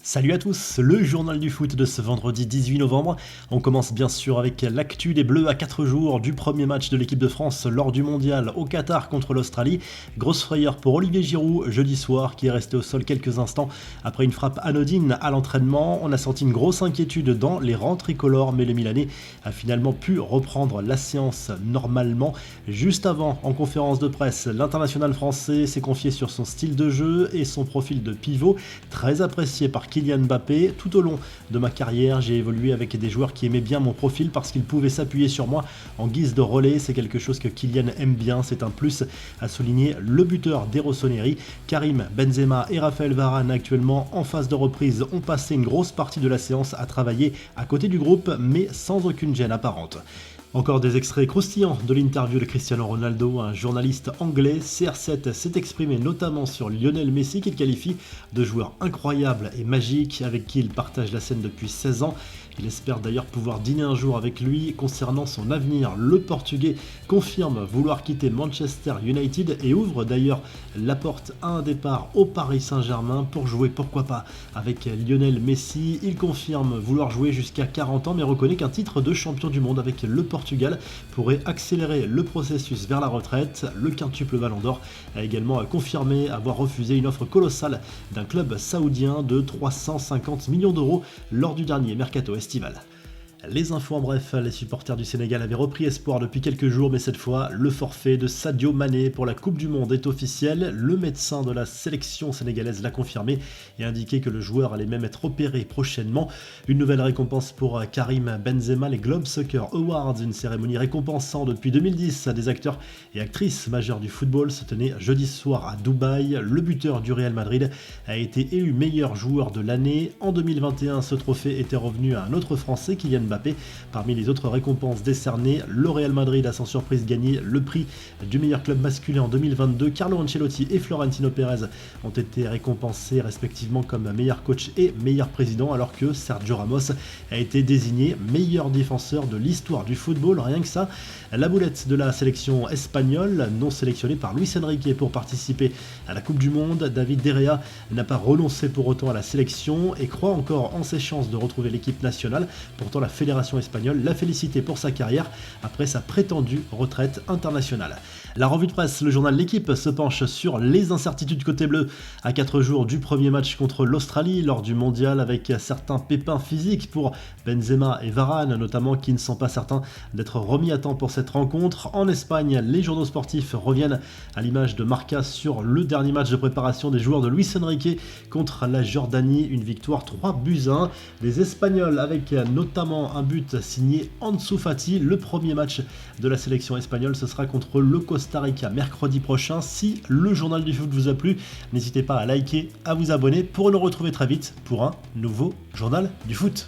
Salut à tous, le journal du foot de ce vendredi 18 novembre. On commence bien sûr avec l'actu des Bleus à 4 jours du premier match de l'équipe de France lors du mondial au Qatar contre l'Australie. Grosse frayeur pour Olivier Giroud jeudi soir qui est resté au sol quelques instants après une frappe anodine à l'entraînement. On a senti une grosse inquiétude dans les rangs tricolores mais le Milanais a finalement pu reprendre la séance normalement. Juste avant, en conférence de presse, l'international français s'est confié sur son style de jeu et son profil de pivot très apprécié par Kylian Mbappé. Tout au long de ma carrière, j'ai évolué avec des joueurs qui aimaient bien mon profil parce qu'ils pouvaient s'appuyer sur moi en guise de relais. C'est quelque chose que Kylian aime bien, c'est un plus, a souligné le buteur des Rossoneri. Karim Benzema et Raphaël Varane, actuellement en phase de reprise, ont passé une grosse partie de la séance à travailler à côté du groupe, mais sans aucune gêne apparente. Encore des extraits croustillants de l'interview de Cristiano Ronaldo. Un journaliste anglais, CR7, s'est exprimé notamment sur Lionel Messi qu'il qualifie de joueur incroyable et magique avec qui il partage la scène depuis 16 ans. Il espère d'ailleurs pouvoir dîner un jour avec lui concernant son avenir. Le Portugais confirme vouloir quitter Manchester United et ouvre d'ailleurs la porte à un départ au Paris Saint-Germain pour jouer pourquoi pas avec Lionel Messi. Il confirme vouloir jouer jusqu'à 40 ans mais reconnaît qu'un titre de champion du monde avec le Portugal pourrait accélérer le processus vers la retraite. Le quintuple Ballon d'Or a également confirmé avoir refusé une offre colossale d'un club saoudien de 350 millions d'euros lors du dernier mercato estival. Les infos en bref, les supporters du Sénégal avaient repris espoir depuis quelques jours, mais cette fois, le forfait de Sadio Mané pour la Coupe du Monde est officiel. Le médecin de la sélection sénégalaise l'a confirmé et indiqué que le joueur allait même être opéré prochainement. Une nouvelle récompense pour Karim Benzema, les Globe Soccer Awards, une cérémonie récompensant depuis 2010 des acteurs et actrices majeurs du football, se tenait jeudi soir à Dubaï. Le buteur du Real Madrid a été élu meilleur joueur de l'année. En 2021, ce trophée était revenu à un autre Français, Kylian Mbappé. Parmi les autres récompenses décernées, le Real Madrid a sans surprise gagné le prix du meilleur club masculin en 2022. Carlo Ancelotti et Florentino Pérez ont été récompensés respectivement comme meilleur coach et meilleur président, alors que Sergio Ramos a été désigné meilleur défenseur de l'histoire du football. Rien que ça, la boulette de la sélection espagnole, non sélectionnée par Luis Enrique pour participer à la Coupe du Monde, David De Gea n'a pas renoncé pour autant à la sélection et croit encore en ses chances de retrouver l'équipe nationale. Pourtant, la fédération espagnole l'a félicité pour sa carrière après sa prétendue retraite internationale. La revue de presse, le journal L'Équipe se penche sur les incertitudes côté bleu à 4 jours du premier match contre l'Australie lors du mondial, avec certains pépins physiques pour Benzema et Varane notamment, qui ne sont pas certains d'être remis à temps pour cette rencontre. En Espagne, les journaux sportifs reviennent à l'image de Marca sur le dernier match de préparation des joueurs de Luis Enrique contre la Jordanie, une victoire 3-1. Les Espagnols avec notamment un but signé Ansu Fati. Le premier match de la sélection espagnole, ce sera contre le Costa Rica mercredi prochain. Si le journal du foot vous a plu, n'hésitez pas à liker, à vous abonner pour nous retrouver très vite pour un nouveau journal du foot.